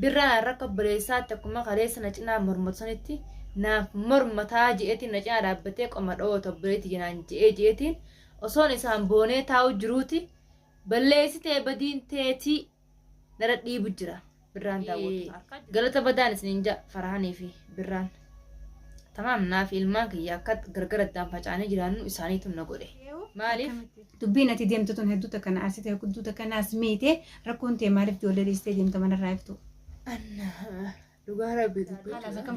birraan rakka baleessaatti akkuma kaleessa na cinaa mormatsanitti naaf mormataa je'eetiin na cinaa dhaabbatee qoma dhoowwata obboleetti jenaan je'eetiin osoon isaan boonee taa'u jiruuti balleessitee badiin teetii nara dhiibu jira birraan daawwatu galata badaan isiniin ja'a Farahanii fi birraan tamaam naaf ilmaan kiyya akka gargaraddaan facaanee jiraannu isaaniitu na godhe maaliif dubbiin ati deemtu tun hedduuta kana asite hedduuta kanaas miite rakkoon tee maaliif ijoollee dhiistee deemta manarraa iftu anna dhugaa rabbi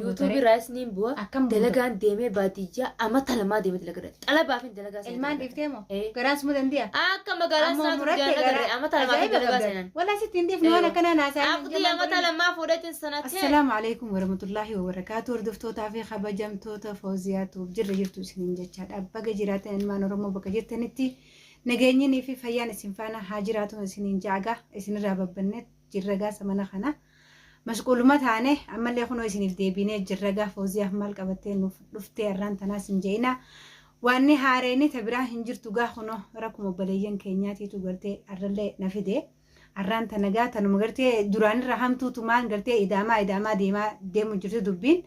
yuutuubii raasniin bu'a dalagaan deemee baadiyyaa amata lamaa deemee dalagaa xalabaaf hin dalagaa seenaa ilmaan dhiiftee moo garaas mu dandiya akka magaalaa sanaa gaarii amata lamaa dalagaa seenaa wala sitti hin dhiifne waan akkanaa naasaa abdii amata lamaa fuudhatiin sanatti assalaamu alaykum warahmatullaahi wabarakaatu hordoftoota fi kabajamtoota fawziyaatuuf jirra jirtu isiniin jechaadha baga jiraatan ilmaan oromoo bakka jirtanitti nageenyinii fi fayyaan isin faana haa jiraatu isiniin jaaga isinirraa babbanne jirra gaasa mana kana masquuluma taane ammallee kunoo isiniif deebinee jirra gaa Fawziyaaf maal qabattee nuuf dhuftee arraan tanaas hin je'ina waanni haareeni tabiraa hin jirtu gaa kunoo rakkuma obboleeyyan keenyaatiitu gartee arrallee na fide arraan tana gaa tanuma gartee duraanirra hamtuutu maan gartee idaamaa deemu jirtu dubbiin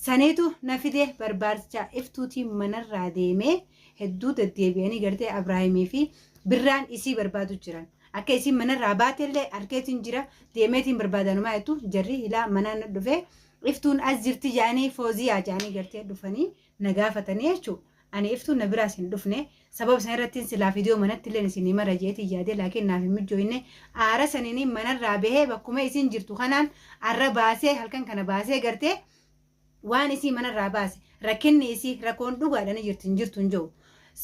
saniitu na fide barbaarcha iftuutii manarraa deemee hedduu deddeebi'anii gartee Abrahaamii fi birraan isii barbaadu jiran akka isin manarraa baatellee harkeetiin jira deemeetiin barbaadanuma jettu jarri hilaa manaan dhufe iftuun as jirti jaanii Fawziyaa jaanii gartee dhufanii na gaafatanii jechuudha. Ani iftuun na biraas hin dhufne sababa san irratti silaa viidiyoo manatti illee isin mara jeetii yaadee laakiin naaf hin mijjooyne aara saniin manarraa bahee bakkuma isin jirtu kanaan arra baasee halkan kana baasee gartee waan isii manarraa baase rakkinni isii rakkoon dhugaadhaan jirtu hin jiru.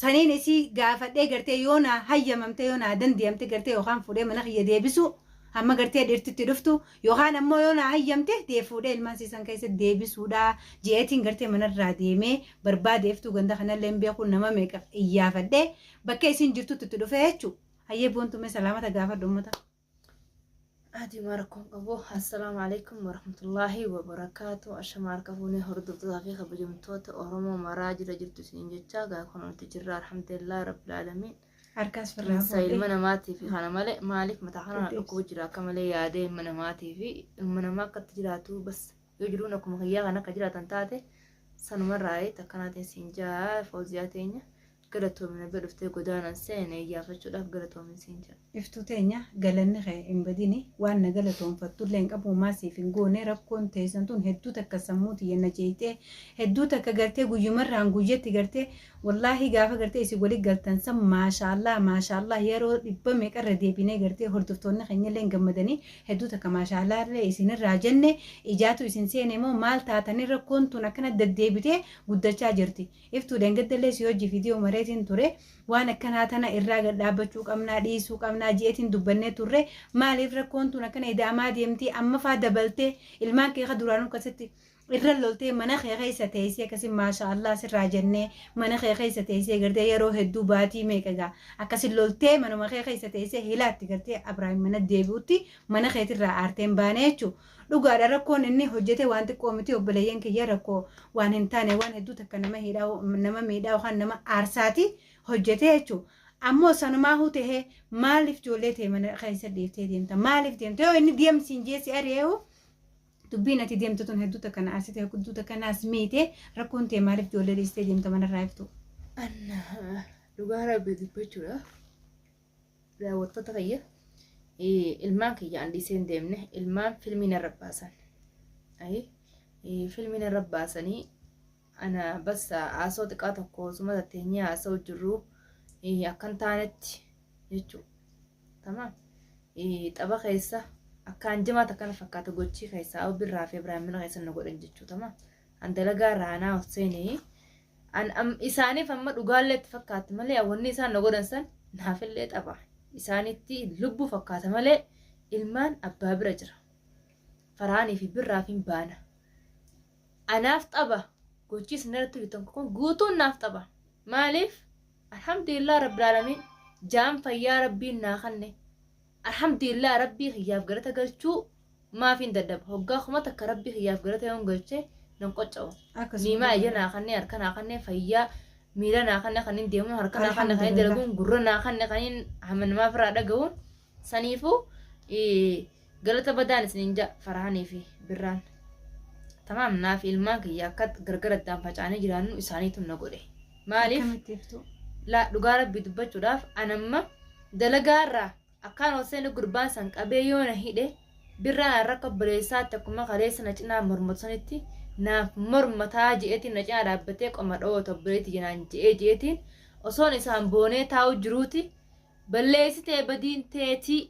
Saniin isii gaafadhee gartee yoona hayyamamte yoona dandeemte gartee yookaan fuudhee mana kiyya deebisu hamma gartee dhirtitti dhuftu yookaan ammoo yoona hayyamte fuudhee ilmaan siisan keessa deebisuudha jeetiin gartee manarraa deemee barbaadeeftu ganda kanallee hin beeku nama meeqa iyyaafadhee bakka isin jirtutti itti dhufe jechuudha. Hayyee boontume salaamata gaafadhu uummata. Adi markum qabu assalaamu alaykum warahmatullaahi wabarakaatu ashamaar qabuuni hordoftoota fi kabajamtoota oromoo maraa jirtu isiniin jechaa gaa kunuutti jirra alhamdulillah rabbil aalamiin harkaas firraa ilma namaatii fi kana malee maaliif mataa kana dhukkuba jira akka malee yaadee ilma namaatii fi ilma namaa akkatti jiraatu bas yoo jiruun akkuma kiyyaa kan akka jiraatan taate sanumarraa takkanaatiin siin jaa Fawziyaa teenya galatoomina bedhuftee godaanan seene iyyafachuudhaaf galatoomin siin jaa iftuu teenya galanni kee hin badini waan na galatoonfattullee hin qabu maasiif hin goone rakkoon teessan tun hedduu takka sammuuti yenna jeetee hedduu takka gartee guyyumarraan guyyetti gartee wallaahi gaafa gartee isin waliin galtan san maashaallah yeroo dhibba meeqarra deebinee gartee hordoftoonni keenyallee hin gammadanii hedduu takka maashaallah illee isinirraa jenne ijaatu isin seene moo maal taatanii rakkoon tun akkana deddeebitee guddachaa jirti iftuu deengaddallee si hojii viidiyoo mareetiin ture waan akkanaa tana irraa dhaabbachuu qabnaa dhiisuu qabnaa jeetiin dubbannee turre maaliif rakkoon tun akkana idaamaa deemti amma faa dabaltee ilmaan kee duraanuu akkasitti irra loltee mana kee keessa teessee akkasii maashaallah sirraa jennee mana kee keessa teessee gartee yeroo hedduu baatii meeqagaa akkasii loltee manuma kee keessa teessee hilaatti gartee Abrahaam mana deebi'utti mana keetirraa aarteen baanee jechuudha. Dhugaadha rakkoon inni hojjete waan xiqqoo miti obboleeyyan kiyya rakkoo waan hin taane waan hedduu takka nama miidhaa yookaan nama aarsaati hojjete jechuudha. Ammoo sanumaa hutee maaliif ijoollee ta'e mana keessa dhiiftee deemta maaliif deemta yoo inni deemsiin jeessi ari'eehu dubbiin ati deemtu tun hedduu takka na aarsite hedduu takka naas miite rakkoon ta'e maaliif ijoollee dhiistee deemta manarraa iftu. Anna dhugaa rabbi dubbachuudha daawwattoota fayya. Ilmaan kiyya andiseen deemne ilmaan filmiin irra baasan filmiin irra baasanii ana basta haasoo xiqqaa tokko suma tatteenyee haasa'u jirru akkan taanetti jechuudha. Tamaam tapha keessa akkaan jimaa takkana fakkaata gochii keessaa birraa fi Ibraahimina keessa na godhan jechuudha. Tamaam an dalagaa raanaa Huseenii isaaniif amma dhugaallee itti fakkaatti malee wanni isaan na godhan san naafillee tapha. Isaanitti lubbu fakkaata malee ilmaan abbaa bira jira. Farahanii fi birraaf hin baana. Anaaf xaba gochii sinarratti bitan kun guutuun naaf xaba. Maaliif? Alhamdulillah rabbil aalamiin jaan fayyaa rabbiin naa kanne. Alhamdulillah rabbii xiyyaaf galata galchuu maaf hin daddaba. Hoggaa kuma takka rabbii xiyyaaf galata yoon galchee nan qocca'u. Niimaa ija naa kanne harka naa kanne fayyaa miila naa kanne kanin deemuun harka naa kanne kanin dalaguun gurra naa kanne kanin hamanamaa firaa dhaga'uun saniifuu galata badaan isninja Farahanii fi Birraan. Tamaam naaf ilmaan kiyya akka gargaraddaan facaanii jiraannu isaaniitu na godhe. Maaliif? Laa dhugaa rabbii dubbachuudhaaf anamma dalagaarraa akkaan oseen gurbaan san qabee yoo na hidhe Birraan harka obboleessaatti akkuma kaleessa na cinaa mormatsanitti naaf mormataa je'eetiin na cinaa dhaabbatee qoma dhoowwata obboleetti jenaan je'eetiin osoon isaan boonee taa'u jiruuti balleessitee badiin teetii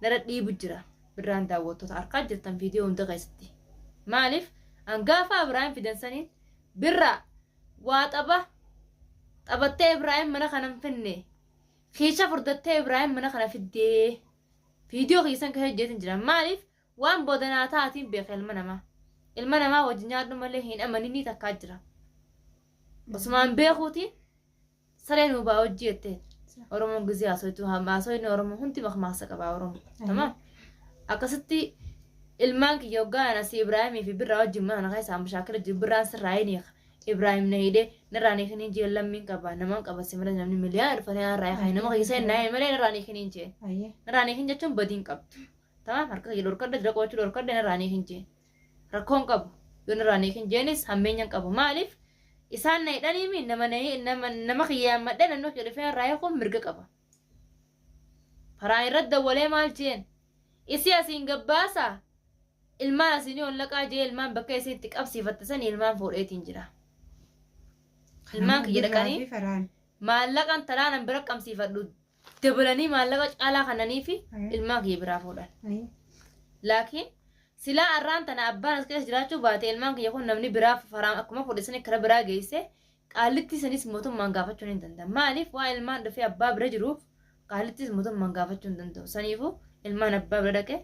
nara dhiibu jira. Birraan daawwattoota harkaa jirtan viidiyoo hunda keessatti. Maaliif? Angaafa Ibraahim fidansaniin Birraa waa taphattee Ibraahim mana kana finne kiisha furdattee Ibraahim mana kana fiddee viidiyoo keessan kan hojjetan jiran. Maaliif? Waan boodanaa taatiin beeka ilma namaa wajjin nyaadhu malee hin amaninii takkaa jira. Osmaan beekuutiin saree nuu baa hojii jettee Oromoon gizee haasoyni Oromoo hundi makmaaksa qabaa Oromoo. Tamam. Akkasitti ilmaan kiyya hoggaan asii Ibraahimii fi Birraa wajjin mana keessaa mushaakila jiru. Birraan sirraa hin Ibraahim na hidhee narraan eekanii jee lammiin qabaa namaan qabasi mala namni miliyaan dhufanii harraa eekanii nama keessa hin naayee malee narraan eekanii jee. Narraan eekin jechuun badiin qabdu. Tamam harka kiyya dhorkadda dira qochuu dhorkadda narraan eekin jee. Rakkoon qabu yoo narraan eekin jeenis hammeenyaan qabu. Maaliif? Isaan na hidhanii nama kiyyaan madda naannoo kee dhufee harraa eekuun mirga qaba. Faraan irratti dawwalee maal jeen? Isi asiin gabbaasaa ilmaan asiin ol laqaa jee ilmaan bakka isiitti qabsiifattisan ilmaan fuudheetiin jira. Ilmaan kiyya dhaqanii maallaqaan talaanan bira qabsiifadhu dabalanii maallaqa caalaa kananii fi ilmaan kiyya biraa fuudhan. Laakiin silaa arraan tana abbaan as keessa jiraachuu baate ilmaan kiyya kun namni biraa faraan akkuma fuudhisanii kara biraa geesse qaallittii sanis mootummaan gaafachuu hin danda'an. Maaliif? Waa ilmaan dhufee abbaa bira jiruuf qaallittis mootummaan gaafachuu hin danda'u. Saniifuu ilmaan abbaa bira dhaqee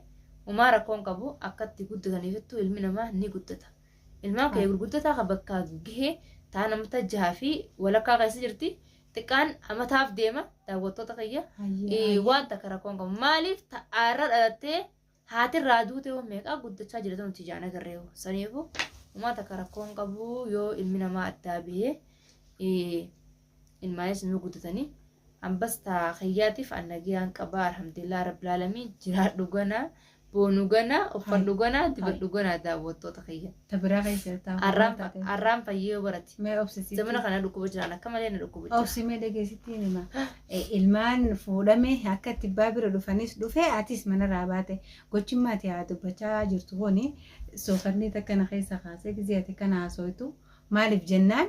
umaa rakkoon qabu akkatti guddataniifittuu ilmi namaa ni guddata. Ilmaan kiyya gurguddataa kan bakka gahee taa namata jahaa fi walakkaa keessa jirti. Xiqqaan amataaf deema daawwattoota kiyya waan takka rakkoon qabu. Maaliif ta'aarra dhalattee haatirraa duute meeqaa guddachaa jiratu nuti ijaan agarreewu. Saniifuu umaa takka rakkoon qabu yoo ilmi namaa addaa bahee ilmaanis nu guddatanii ambas taa kiyyaatiif annagiyaan qabaa alhamdulillah rabbil aalamiin jiraadhu ganaa boonu ganaa uffadhu ganaa dibadhu ganaa daawwattoota kiyya. Tabiraa keessatti arraan fayyee barati. Mee obsisiitii. Zamana kana dhukkuba jiraan akka malee na dhukkuba jira. Obsimee dhageessittii nima. Ilmaan fuudhame akka itti bira dhufanis dhufee atis manarraa baate gochummaati haa dubbachaa jirtu kuni soofarnii takka na keessa kaasee gizee ati kana haasoitu. Maaliif jennaan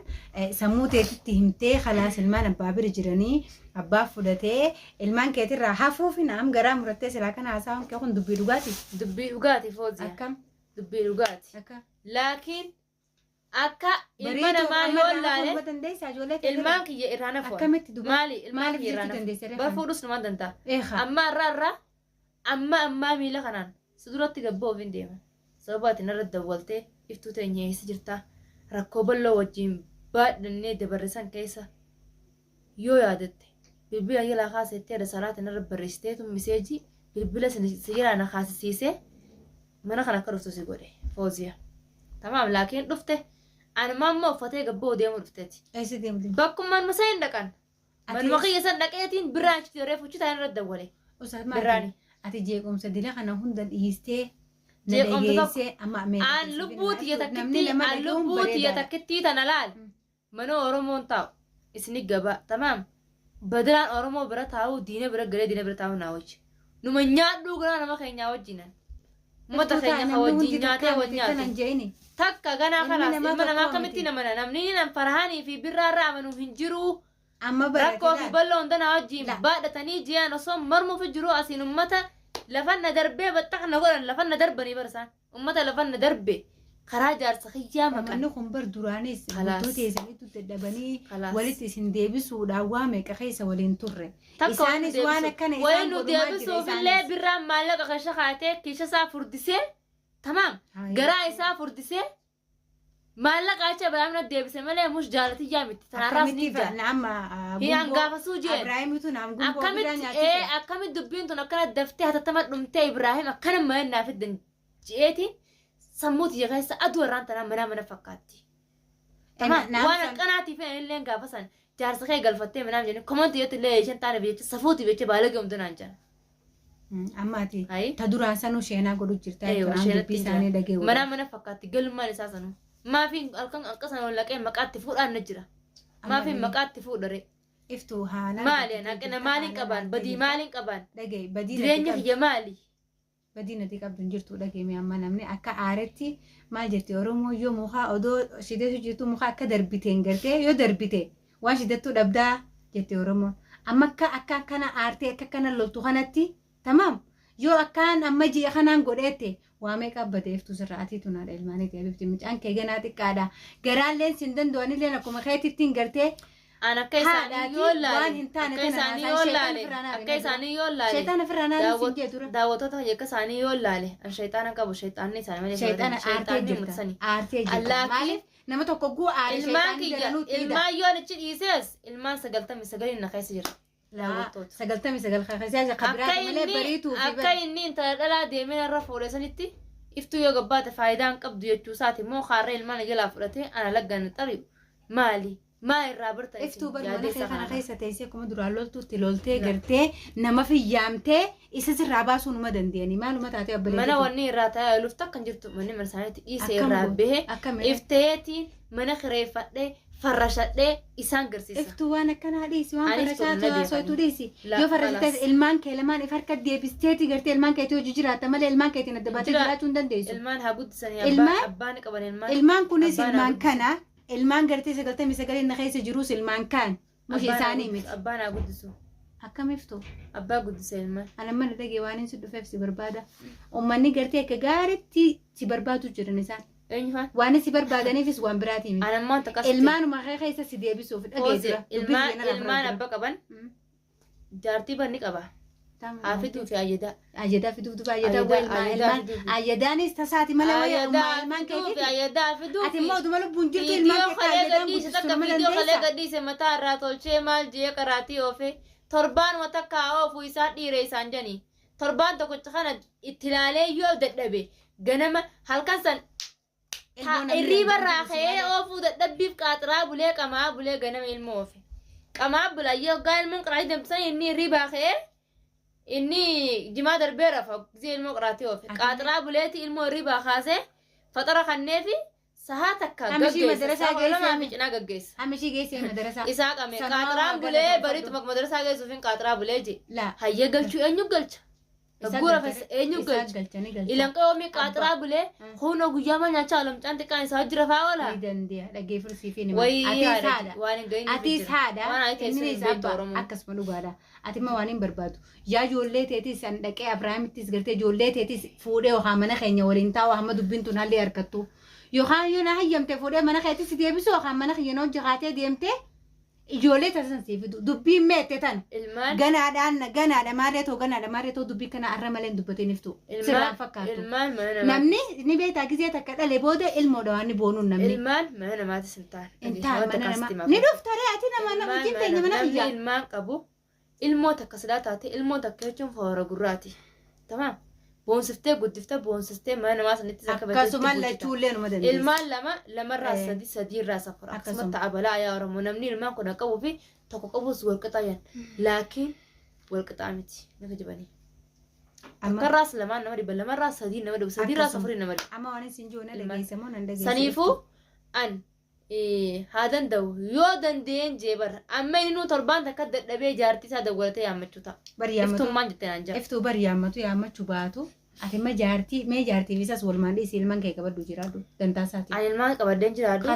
sammuu teetitti himtee khalaas ilmaan abbaa bira jiranii abbaa fudhatee ilmaan keetirraa hafuufi naam garaa murattee silaa kana haasawaan kee kun dubbii dhugaati. Dubbii dhugaati Fooziyaa. Akkam? Dubbii dhugaati. Akka? Laakiin akka ilma namaa yoo laale ilmaan kiyya irraa nafu. Akkamitti dubbii? Maali ilmaan kiyya irraa nafu. Barfuudhus namaan danda'a. Amma irraa amma miila kanaan si duratti gabboo ofiin deema. Sababa ati narra dawwaltee iftuu teenya eessa jirtaa? Rakkoo bal'oo wajjin baadhannee dabarsan keessa yoo yaadatte bilbila yaalaa kaasettee ada salaatiin irra barreessiteetu miseejii bilbila sigiraa na kaasisiisee mana kana akka dhuftu si godhe Fooziyaa. Tamaam laakiin dhufte anumaan immoo uffatee gabboo deemuu dhufteeti. Eessi deemte? Bakkummaan masa hin dhaqan. Manuma kiyya san dhaqeetiin birraan achitti reefu uchitaan irra dawwale. Birraani. Ati jeequmsa dila kana hunda dhiistee An lubbuuti ya takkitti tana laal mana Oromoon taa'u isni gaba tamaam badiraan Oromoo bira taa'u diina bira galee diina bira taa'u naa wajji numa nyaadhuu gara nama keenyaa wajjinan ummata keenya ka wajjin nyaatee wajji nyaate takka ganaa kalaas ilma namaa akkamitti namana namni nam Farahanii fi Birraarraa amanuu hin jiru rakkoo fi bal'oo hundanaa wajjiin baadhatanii jiyaan osoo mormuuf jiru asiin ummata لفنا دربي بتقنا قول لفنا دربني برسان أمتى لفنا دربي خراج أرس خيام مكان نخون بردورانيس توتي زميتو تدبني ولتي سنديبس ودعوامك أخيسة ولين ترى إسانيس وانا كان وينو ديبسو في الليل برام مالك أخشى خاتك كيش سافر دسه تمام جرا يسافر دسه مالك عايشة برامنا ديبسه ماله مش جالتي جامد تنارف نيجا نعم هي عنقافة سوجي إبراهيم تو نعم أكمل دبين تو نكنا دفتي حتى تمت نمتى إبراهيم أكنا ما ينافد جيتي سموت يغيس أدور رانتنا منا فكاتي تمام وانا قناتي فين اللي عنقافة سن جارس خي قلفتي منا جاني كمان تيجي تلاقي عشان تعرف بيجي صفوتي بيجي بالك يوم دون عنجان Ammaati Ayi. ta duraan sanuu sheenaa godhu jirta Aywa jechuudha sheenatti isaanii dhagee mana fakkaatti galmaan isaa sanuu maafi halkan akkasana wallaqee maqaatti fuudhaan na jira maafi maqaatti fuudhare iftuu haala maali naqina maaliin qabaan badii maaliin qabaan dhagee badii jireenya kiyya maali badii nati qabdu jirtu dhagee mi amma namni akka aaretti maal jetti oromoo yoo mukaa odoo shideetu jirtu mukaa akka darbiteen gartee yoo darbite waan shidettuu dhabdaa jetti oromoo amma akka kana aartee akka kana loltu kanatti tamam yoo akkaan amma ji'a kanaan godheette waamee qabbateeftu sirraatii tunaadha ilmaaniiti abibti mucaan kee ganaa xiqqaadha garaalleen sin danda'anilleen akkuma keetittiin gartee an akka isaanii yoo laale akka isaanii yoo laale shaytaana firraanaa sin jedura daawwattoota akka isaanii yoo laale an shaytaana qabu shaytaanni isaanii malee shaytaana aartee jirta aartee jirta maaliif nama tokko guu aaree shaytaanni jedhanuutti ilmaan yoo achi dhiises ilmaan 99 na keessa jira sagaltamii sagal kakasiyaa kabiraata malee bariituu fi akka inni intala dhalaa deemee irra fuudhe sanitti iftuu yoo gabbaate faayidaan qabdu jechuu isaati immoo kaarra ilmaan jalaa fudhatee ana laggan xari'u maali maa irraa birta iftuu barbaada kana keessa teessee akkuma duraan loltuutti loltee gartee nama fiyyaamtee isa sirraa baasuu numa dandeenye maaluma taatee abbalee mana wanni irraa taa'ee lufta kan jirtu manni marsaanitti dhiisee irraa bahee ifteetiin mana kireeffadhee farrashadhee isaan garsiisa. Iftuu waan akkanaa dhiisi waan farrashaatu haasootu dhiisi. Yoo farrashate ilmaan kee lamaan if harka deebisteeti gartee ilmaan keetii hojii jiraata malee ilmaan keetiin adda baatee jiraachuu hin dandeessu. Ilmaan haa guddisanii abbaan qaban ilmaan. Ilmaan kunis ilmaan kana ilmaan gartee 99 na keessa jirus ilmaan kaan mushi isaanii miti. Abbaan haa guddisu. Akkamiftuu? Abbaa guddisa ilmaan. Ana mana dhagee waan hin si dhufeef si barbaada. Uummanni gartee akka gaariitti si barbaadu jiran isaan. Waan si barbaadaniifis waan biraatii miti. Ilmaanuma keessa si deebisuuf dhageessira. Ilmaan abba qaban jaartii banni qaba. Hafituu fi ayyadaa. Ayyadaa fiduutu ayyadaa ayyadaanis tasaati malee wayyaa ilmaan keetii. Ayyadaa fiduu. Ati immoo oduma lubbuun jirtu ilmaan keetii ayyadaan guddisuu nama dandeessa. Kalee gadhiise mataa irraa tolchee maal jee qaraatii oofee torbaan wata kaa'oofu isaa dhiire isaan janii. Torbaan tokkocha kana itti ilaalee yoo dadhabe ganama halkan san irriba raakee oofuu dadhabbiif qaaxiraa bulee qamaa bulee ganama ilmoo oofe. Qamaa bula yoo gaa ilmoon qaraati deemtisan inni irriba kee inni jimaa darbee rafa gisee ilmoo qaraati oofe. Qaaxiraa buleeti ilmoo irriba kaasee faxara kanneefi sahaa takka gaggeessa. Hamishii geessee madarasaa. Isaa qame qaaxiraan bulee bariituma madarasaa geessuufin qaaxiraa bulee je. Hayyee galchuu eenyu galcha? Gura fes eenyu galcha? Ilan qayoomii qaaxiraa bulee huno guyyaa ma nyaachaa alamcaan xiqqaan isaa jira fa'aa oola. Ni dandeenya dhaggeeffursiifii ni Atis haadha inni isaa akkasuma dhugaadha. Ati ma waan hin barbaadu. Yaa ijoollee teetis an dhaqee Abiraamittis gartee ijoollee teetis fuudhee yookaan mana keenya waliin taa'u hamma dubbiin tun haalli harkattu. Yookaan yoo na hayyamte fuudhee mana keetis deebisu yookaan mana keenya hojii haatee deemtee ijoollee taasisan siifitu dubbiin meette tan ganaadha maareetoo dubbii kana arra malee dubbateen iftu sirraan fakkaatu namni ni beektaa gisee takka dhale booda ilmoodha waan ni boonuun namni ilmaan mana namaati simtaan mana namaa ni dhuftaree ati nama wajjin teenya mana hiyyaa ilmaan qabu ilmoo takka sidaa taate ilmoo takka jechuun foora gurraati tamaam boonsiftee guddiftee boonsiftee mana namaa sanitti akka akkasuma lachuullee numa dandeessa ilmaan lamarraa sadii irraa safara akkasuma ta'a balaa yaa oromoo namni ilmaan kun qabu fi tokko qabus walqixaayan laakiin walqixaa miti nafa jibanii akkarraas lamaan nama dhiba lamarraa sadii nama dhiba sadiirraa safarii nama dhiba amma waan isin joona dhageessamoo nan dhageessa saniifuu an haa danda'u yoo dandeen jeebar amma inni torbaan takka dadhabee jaartii isaa dawwalatee yaammachuu ta'a. Iftummaan jettee naan jira. Iftuu bari yaammatu yaammachuu baatu ati ma jaartii mee jaartii isas walumaan dhiisi ilmaan kee qabaddu jiraadhu dantaa isaati. Ani ilmaan qabaddeen jiraadhu.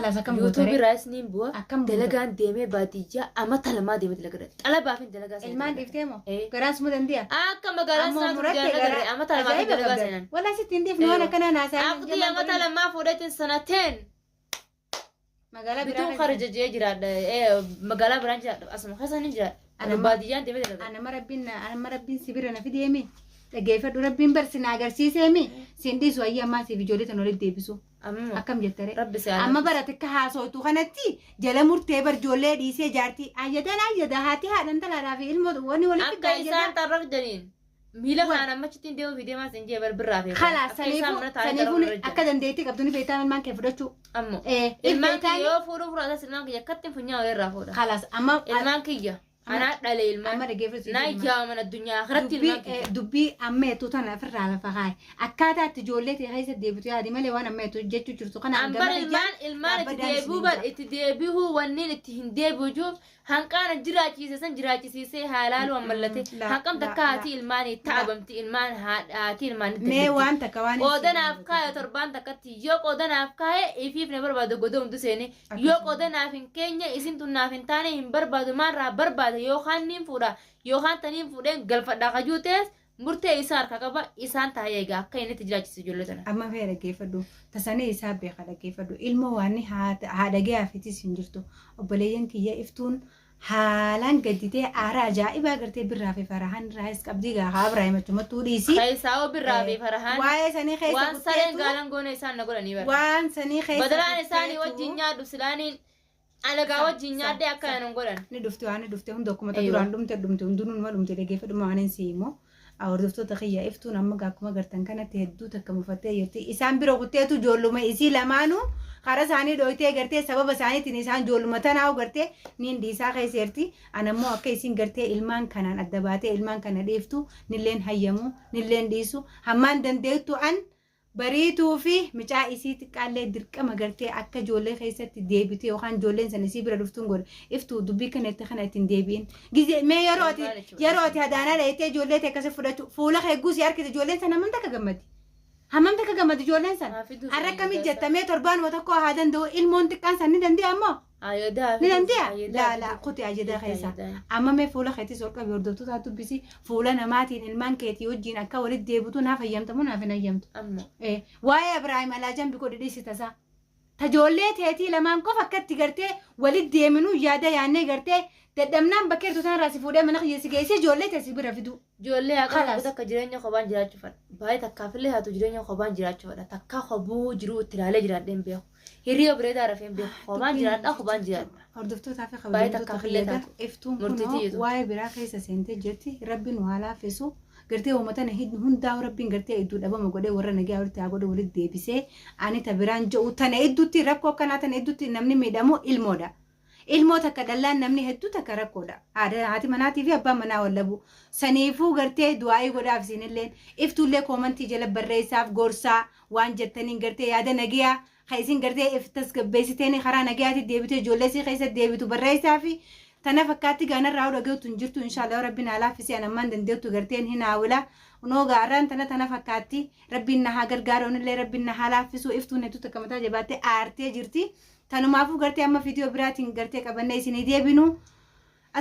Yuutuubii raayis ni bu'a. Dalagaan deemee baadiyyaa amata lamaa deemee dalagaa. Xalabaaf hin dalagaa seenaa. Ilmaan dhiiftee moo? Garaas mu dandi'a? Akka magaalaan isaa garee amata lamaa dalagaa seenaan. Walaa sitti hin dhiifne waan akkanaa naasaa. Aqdi amata lamaa fuudhatiin sanateen. Magaalaa biraan kharaja jiraadha magaalaa biraan jiraadha asuma keessa ni jiraadha ana baadiyyaan deemee dalagaa ana rabbiin sibira na fideemi dhageeffadhu rabbiin barsiina agarsiiseemi siin dhiisu ayyamaa siif ijoollee tan walitti deebisu akkam jettare amma barate akka haasootu kanatti jala murtee barjoollee dhiisee jaartii ayyadaa haati haadhan talaadhaa fi ilmoo wanni walitti akka isaan tarrak janiin Mila kana machitiin deemu fi deemaa sin jee barbirraa fi khalas saniifuu akka dandeetti qabduni beektaa ilmaan kee fudhachuu ammoo ilmaan kee yoo fuudhuu fudhata ilmaan kiyya akkatti funyaa irraa fuudha khalas amma ilmaan kiyya أنا على أما الماء رجيفة نايجا من الدنيا آخرت الماء دبي أميتو تنا فرع على فغاي أكادا تجولتي هاي سديبتي هذه مالي وأنا أميتو جتو جرتو قنا أمبر المال تديبو والنيل تهنديبو جو هنكان جراجي سن جراجي سي حلال وملته هنكم تكاتي المال تعبمتي المال هاتي المال مي وان تكواني قودنا أفكار تربان تكتي يو قودنا أفكار إفيف نبربادو قدوم دسيني يو قودنا فين كينيا إسين تنا فين تاني بربادو مرة بربادو يو خان نيم فودا يو خان تنيم فودين قلفة داقجوتيس murtee isaa harka qaba isaan taa'ee egaa akka inni tajaajisu ijoolletana. Amma fee dhaggeeffadhu tasanii isaa beeka dhaggeeffadhu ilmoo waan haadha gaafitis hin jirtu obboleeyyan kiyya iftuun haalaan gadditee aara ajaa'ibaa gartee birraa fi farahaan raayis qabdii gaafa Ibraahim achumattuu dhiisi. Keessaa birraa fi farahaan waa'ee sanii keessa waan sareen gaalan goone isaan na godhanii bara. Waan sanii keessa badalaan isaanii wajjin nyaadhu silaaniin alagaa wajjin nyaadde akka nan godhan. Ni dhufte hunda akkuma duraan dhumte hunduun ma dhumte dhaggeeffadhu maaniin siimoo. Awwaardoftoota xiyyaa iftuun amma akkuma gartan kanatti hedduu takka mufattee jirti. Isaan bira kutteetu ijoolluma isii lamaanuu karaa isaanii dhooytee gartee sababa isaaniitiin isaan ijoolluma tanaa'u gartee niin dhiisaa keessa jirti. Anammoo akka isiin gartee ilmaan kanaan adda baatee ilmaan kana dhiiftu nilleen hayyamu nilleen dhiisu hammaan dandeettu an bariituu fi micaa isii xiqqaallee dirqama gartee akka ijoollee keessatti deebitee yookaan ijoolleen sana isii bira dhuftuun godhe iftuu dubbii kanatti kana ittiin deebi'in. Mee yeroo ati hadaanaa dhayitee ijoollee ta'e akkasii fudhatu fuula keegguu si harkite ijoolleen sana hammam takka gammadi. Hammam takka gammadi ijoolleen sana. Har'a akkamii jettamee torbaanuma tokko haa danda'u ilmoon xiqqaan san ni danda'a ammoo. Ni danda'a laa kuti ajadaa keessa. Amma mee fuula keetis ol qabi hordoftoota dubbisi fuula namaatiin ilmaan keetii wajjin akka walitti deebitu naaf hayyamtamu naaf hin hayyamtu. Waa'ee Ibraahim alaa jambi godhe dhiisitasaa. Tajoollee teetii lamaan qofa akkatti gartee walitti deeminuu yaada yaannee gartee dadhabnaan bakkeertu tanarraa si fuudhee mana kiyyeessi geessee ijoollee teessi bira fidu. Ijoollee akka takka jireenya kophaan jiraachuu fadha. Baay'ee takkaafillee haatu jireenya kophaan jiraachuu fadha. Takka hobuu jiru itti ilaalee jiraadheen beeku. Hiriyaa bareedaa rafeen beeku. Kophaan jiraadha kophaan jiraadha. Hordoftootaa fi kabajamtoota fayyada iftuun kunoo waa'ee biraa keessa seentee jirti rabbiin waa laaffisu. Gartee uummatan hundaa'u rabbiin gartee iddoo dhabama godhee warra nagaa walitti haa godhe walitti deebisee ani tabiraan jedhu tana idduutti rakkoo akkanaa tana idduutti namni miidhamu ilmoodha. Ilmoo takka dhallaan namni hedduu takka rakkoodha. Haati manaatii fi abbaan manaa wallabu. Saniifuu gartee du'aayii godhaaf isinillee iftuullee koomantii jala barreessaaf gorsaa waan jettaniin gartee yaada nagaa kan isin gartee iftas gabbeessiteen karaa nagaatti deebitee ijoollee isii keessatti deebitu barreessaa fi tana fakkaatti gaanarraa dhaga'utu hin jirtu inshaallah rabbiin alaafisee anammaan dandeettu garteen hin haawila unoo gaarraan tana fakkaatti rabbiin na haa gargaaru illee rabbiin na haa laaffisu iftuun hedduu takka mataa jabaattee aartee jirti tanumaafuu gartee amma viidiyoo biraatiin gartee qabannee isinii deebinu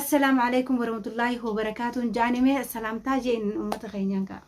assalaamu alaikum warahmatullaahi wabarakaatuun jaanimee salaamtaa jeen uummata keenyaan ka'a.